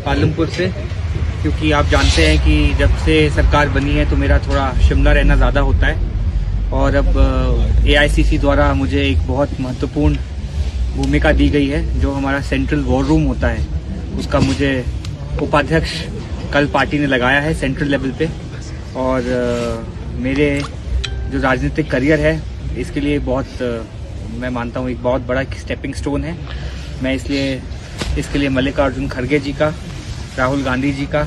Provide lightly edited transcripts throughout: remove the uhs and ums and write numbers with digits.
पालमपुर से, क्योंकि आप जानते हैं कि जब से सरकार बनी है तो मेरा थोड़ा शिमला रहना ज़्यादा होता है और अब AICC द्वारा मुझे एक बहुत महत्वपूर्ण भूमिका दी गई है। जो हमारा सेंट्रल वॉर रूम होता है उसका मुझे उपाध्यक्ष कल पार्टी ने लगाया है सेंट्रल लेवल पे, और मेरे जो राजनीतिक करियर है इसके लिए मैं मानता हूँ एक बहुत बड़ा स्टेपिंग स्टोन है। मैं इसके लिए मल्लिकार्जुन खड़गे जी का, राहुल गांधी जी का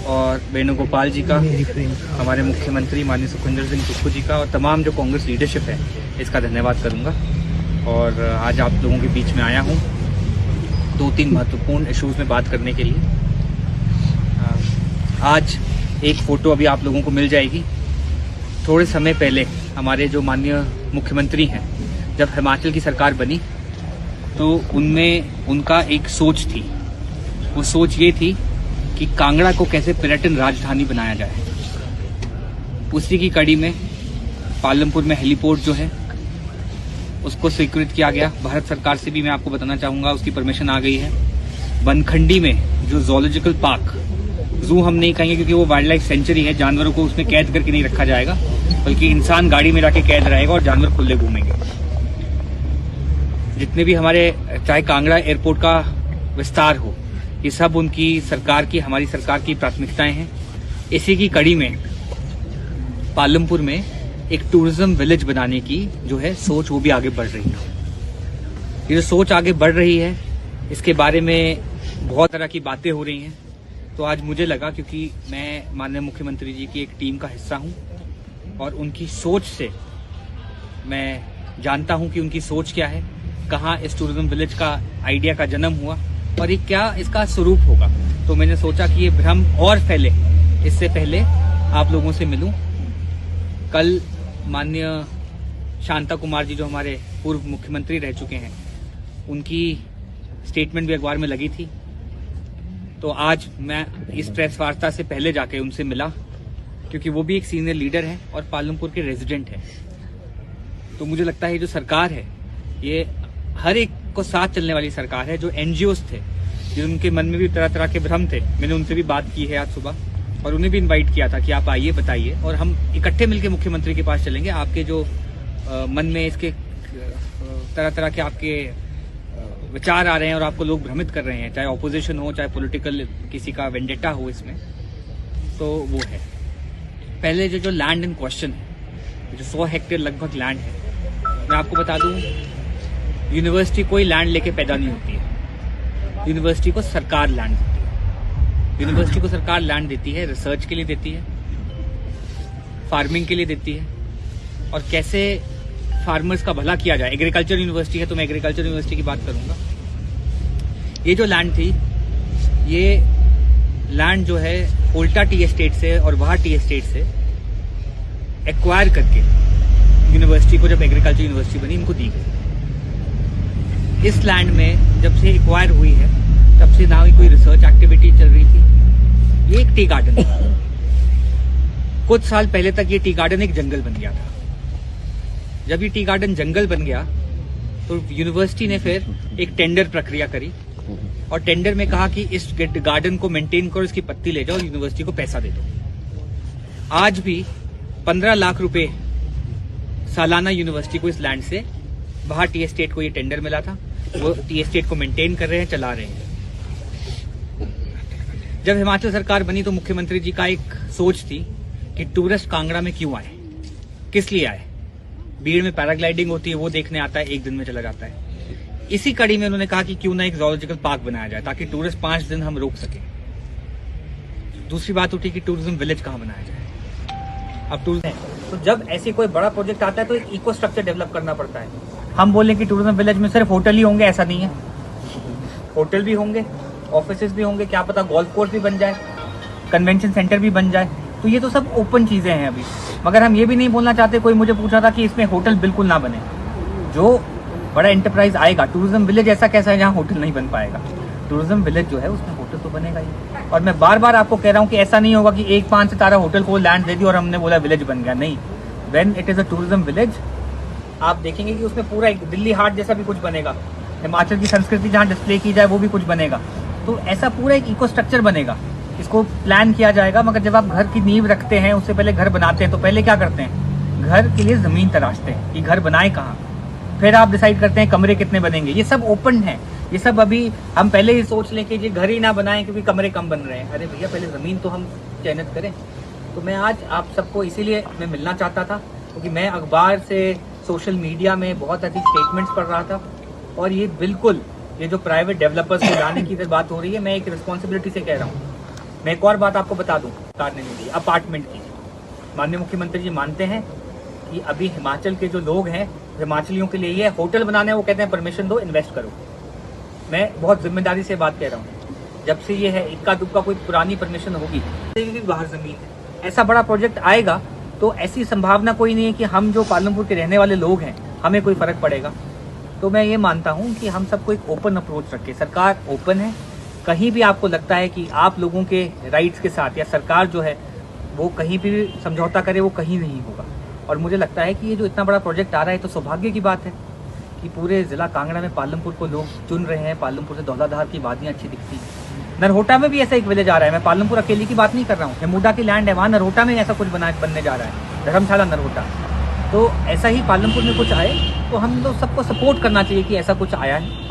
और वेणुगोपाल जी का, हमारे मुख्यमंत्री माननीय सुखविंदर सिंह सुक्खू जी का और तमाम जो कांग्रेस लीडरशिप है इसका धन्यवाद करूंगा। और आज आप लोगों के बीच में आया हूं 2-3 महत्वपूर्ण इश्यूज में बात करने के लिए। आज एक फ़ोटो अभी आप लोगों को मिल जाएगी। थोड़े समय पहले हमारे जो माननीय मुख्यमंत्री हैं, जब हिमाचल की सरकार बनी तो उनमें उनका एक सोच थी। वो सोच ये थी कि कांगड़ा को कैसे पर्यटन राजधानी बनाया जाए। उसी की कड़ी में पालमपुर में हेलीपोर्ट जो है उसको स्वीकृत किया गया। भारत सरकार से भी मैं आपको बताना चाहूँगा उसकी परमिशन आ गई है। बनखंडी में जो जूलॉजिकल पार्क, जू हम नहीं कहेंगे क्योंकि वो वाइल्ड लाइफ सेंचुरी है, जानवरों को उसमें कैद करके नहीं रखा जाएगा, बल्कि इंसान गाड़ी में जाके कैद रहेगा और जानवर खुले घूमेंगे। जितने भी हमारे चाहे कांगड़ा एयरपोर्ट का विस्तार हो, ये सब उनकी सरकार की, हमारी सरकार की प्राथमिकताएं हैं। इसी की कड़ी में पालमपुर में एक टूरिज्म विलेज बनाने की जो है सोच, वो भी आगे बढ़ रही है। ये जो सोच आगे बढ़ रही है इसके बारे में बहुत तरह की बातें हो रही हैं। तो आज मुझे लगा, क्योंकि मैं माननीय मुख्यमंत्री जी की एक टीम का हिस्सा हूं और उनकी सोच से मैं जानता हूं कि उनकी सोच क्या है, कहाँ इस टूरिज्म विलेज का आइडिया का जन्म हुआ और ये क्या इसका स्वरूप होगा। तो मैंने सोचा कि ये भ्रम और फैले, इससे पहले आप लोगों से मिलूं। कल माननीय शांता कुमार जी जो हमारे पूर्व मुख्यमंत्री रह चुके हैं, उनकी स्टेटमेंट भी अखबार में लगी थी। तो आज मैं इस प्रेस वार्ता से पहले जाके उनसे मिला, क्योंकि वो भी एक सीनियर लीडर है और पालमपुर के रेजिडेंट है। तो मुझे लगता है ये जो सरकार है ये हर एक को साथ चलने वाली सरकार है। जो NGOs थे, जिनके मन में भी तरह तरह के भ्रम थे, मैंने उनसे भी बात की है आज सुबह और उन्हें भी इनवाइट किया था कि आप आइए, बताइए और हम इकट्ठे मिलकर मुख्यमंत्री के पास चलेंगे। आपके जो मन में इसके तरह तरह के आपके विचार आ रहे हैं और आपको लोग भ्रमित कर रहे हैं, चाहे ऑपोजिशन हो, चाहे पॉलिटिकल किसी का वेंडेटा हो इसमें, तो वो है। पहले जो लैंड इन क्वेश्चन है, जो 100 हेक्टेयर लगभग लैंड है, मैं आपको बता दूं यूनिवर्सिटी कोई लैंड लेके पैदा नहीं होती है। यूनिवर्सिटी को सरकार लैंड देती है। यूनिवर्सिटी को सरकार लैंड देती है, रिसर्च के लिए देती है, फार्मिंग के लिए देती है, और कैसे फार्मर्स का भला किया जाए। एग्रीकल्चर यूनिवर्सिटी है तो मैं एग्रीकल्चर यूनिवर्सिटी की बात करूंगा। ये जो लैंड थी, ये लैंड जो है कोल्टा टी एस्टेट से और वहा टी एस्टेट से एक्वायर करके यूनिवर्सिटी को, जब एग्रीकल्चर यूनिवर्सिटी बनी, इनको दी गई। इस लैंड में जब से एक्वायर हुई है तब से ना ही कोई रिसर्च एक्टिविटी चल रही थी। ये एक टी गार्डन है। कुछ साल पहले तक ये टी गार्डन एक जंगल बन गया था। जब ये टी गार्डन जंगल बन गया तो यूनिवर्सिटी ने फिर एक टेंडर प्रक्रिया करी और टेंडर में कहा कि इस गार्डन को मेंटेन करो, इसकी पत्ती ले जाओ और यूनिवर्सिटी को पैसा दे दो। आज भी 15 लाख रुपए सालाना यूनिवर्सिटी को इस लैंड से, बाहर टी एस्टेट को ये टेंडर मिला था, वो टी एस्टेट को मेंटेन कर रहे हैं, चला रहे हैं। जब हिमाचल सरकार बनी तो मुख्यमंत्री जी का एक सोच थी कि टूरिस्ट कांगड़ा में क्यों आए, किस लिए आए। भीड़ में पैराग्लाइडिंग होती है, वो देखने आता है, एक दिन में चला जाता है। इसी कड़ी में उन्होंने कहा कि क्यों ना एक जूलॉजिकल पार्क बनाया जाए ताकि टूरिस्ट 5 दिन हम रोक सके। दूसरी बात उठी कि टूरिज्म विलेज कहाँ बनाया जाए। अब टूरिज्म, तो जब ऐसे कोई बड़ा प्रोजेक्ट आता है तो एक इको स्ट्रक्चर डेवलप करना पड़ता है। हम बोले कि टूरिज्म विलेज में सिर्फ होटल ही होंगे, ऐसा नहीं है। होटल भी होंगे, ऑफिसेज भी होंगे, क्या पता गोल्फ कोर्स भी बन जाए, कन्वेंशन सेंटर भी बन जाए। तो ये तो सब ओपन चीजें हैं अभी। मगर हम ये भी नहीं बोलना चाहते, कोई मुझे पूछा था कि इसमें होटल बिल्कुल ना बने। जो बड़ा एंटरप्राइज आएगा, टूरिज्म विलेज ऐसा कैसा है जहाँ होटल नहीं बन पाएगा। टूरिज्म विलेज जो है उसमें होटल तो बनेगा ही। और मैं बार बार आपको कह रहा हूँ कि ऐसा नहीं होगा कि एक 5 सितारा होटल को लैंड दे दी और हमने बोला विलेज बन गया। नहीं, when it is a tourism village, आप देखेंगे कि उसमें पूरा एक दिल्ली हाट जैसा भी कुछ बनेगा। हिमाचल की संस्कृति जहाँ डिस्प्ले की जाए वो भी कुछ बनेगा। तो ऐसा पूरा एक इको स्ट्रक्चर बनेगा, इसको प्लान किया जाएगा। मगर जब आप घर की नींव रखते हैं, उससे पहले घर बनाते हैं, तो पहले क्या करते हैं, घर के लिए जमीन तराशते हैं कि घर बनाए कहाँ, फिर आप डिसाइड करते हैं कमरे कितने बनेंगे। ये सब ओपन है, ये सब अभी हम पहले ही सोच लें कि ये घर ही ना बनाएं क्योंकि कमरे कम बन रहे हैं। अरे भैया पहले ज़मीन तो हम चयनित करें। तो मैं आज आप सबको इसीलिए मैं मिलना चाहता था, क्योंकि मैं अखबार से, सोशल मीडिया में बहुत अधिक स्टेटमेंट्स पढ़ रहा था, और ये बिल्कुल ये जो प्राइवेट डेवलपर्स को लाने की बात हो रही है, मैं एक रिस्पॉन्सिबिलिटी से कह रहा हूँ। मैं एक और बात आपको बता दूँ, काटने के लिए अपार्टमेंट की, माननीय मुख्यमंत्री जी मानते हैं कि अभी हिमाचल के जो लोग हैं, हिमाचलियों के लिए ये होटल बनाने, वो कहते हैं परमिशन दो, इन्वेस्ट करो। मैं बहुत जिम्मेदारी से बात कह रहा हूँ, जब से ये है इक्का दुक्का कोई पुरानी परमिशन होगी, बाहर जमीन है, ऐसा बड़ा प्रोजेक्ट आएगा तो ऐसी संभावना कोई नहीं है कि हम जो पालमपुर के रहने वाले लोग हैं हमें कोई फर्क पड़ेगा। तो मैं ये मानता हूँ कि हम सबको एक ओपन अप्रोच रखें। सरकार ओपन है, कहीं भी आपको लगता है कि आप लोगों के राइट्स के साथ या सरकार जो है वो कहीं भी समझौता करे, वो कहीं नहीं होगा। और मुझे लगता है कि ये जो इतना बड़ा प्रोजेक्ट आ रहा है तो सौभाग्य की बात है कि पूरे ज़िला कांगड़ा में पालमपुर को लोग चुन रहे हैं। पालमपुर से धौलाधार की वादियाँ अच्छी दिखती हैं, नरहोटा में भी ऐसा एक विलेज आ रहा है। मैं पालमपुर अकेले की बात नहीं कर रहा हूँ, हिमुडा की लैंड है, वहाँ नरहोटा में ऐसा कुछ बनने जा रहा है, धर्मशाला नरहोटा। तो ऐसा ही पालमपुर में कुछ आए तो हम लोग सबको सपोर्ट करना चाहिए कि ऐसा कुछ आया है।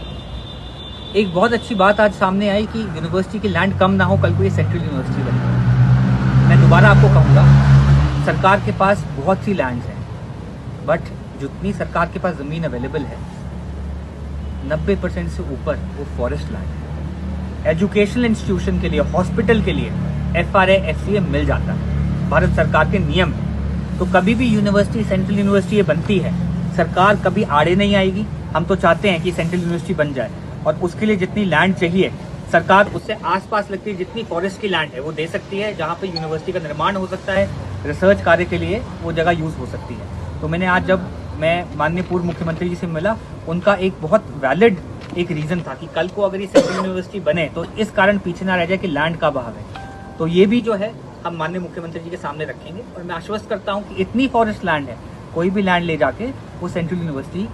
एक बहुत अच्छी बात आज सामने आई कि यूनिवर्सिटी की लैंड कम ना हो, कल को ये सेंट्रल यूनिवर्सिटी बने। मैं दोबारा आपको कहूँगा, सरकार के पास बहुत सी लैंड्स हैं, बट जितनी सरकार के पास ज़मीन अवेलेबल है 90% से ऊपर वो फॉरेस्ट लैंड है। एजुकेशनल इंस्टीट्यूशन के लिए, हॉस्पिटल के लिए FRA FCA मिल जाता है, भारत सरकार के नियम है। तो कभी भी यूनिवर्सिटी, सेंट्रल यूनिवर्सिटी बनती है, सरकार कभी आड़े नहीं आएगी। हम तो चाहते हैं कि सेंट्रल यूनिवर्सिटी बन जाए, और उसके लिए जितनी लैंड चाहिए सरकार उससे आसपास लगती है जितनी फॉरेस्ट की लैंड है वो दे सकती है, जहाँ पे यूनिवर्सिटी का निर्माण हो सकता है, रिसर्च कार्य के लिए वो जगह यूज़ हो सकती है। तो मैंने आज जब मैं माननीय पूर्व मुख्यमंत्री जी से मिला, उनका एक बहुत वैलिड एक रीज़न था कि कल को अगर ये सेंट्रल यूनिवर्सिटी बने तो इस कारण पीछे ना रह जाए कि लैंड का अभाव है। तो ये भी जो है हम माननीय मुख्यमंत्री जी के सामने रखेंगे, और मैं आश्वस्त करता हूँ कि इतनी फॉरेस्ट लैंड है, कोई भी लैंड ले जाके वो सेंट्रल यूनिवर्सिटी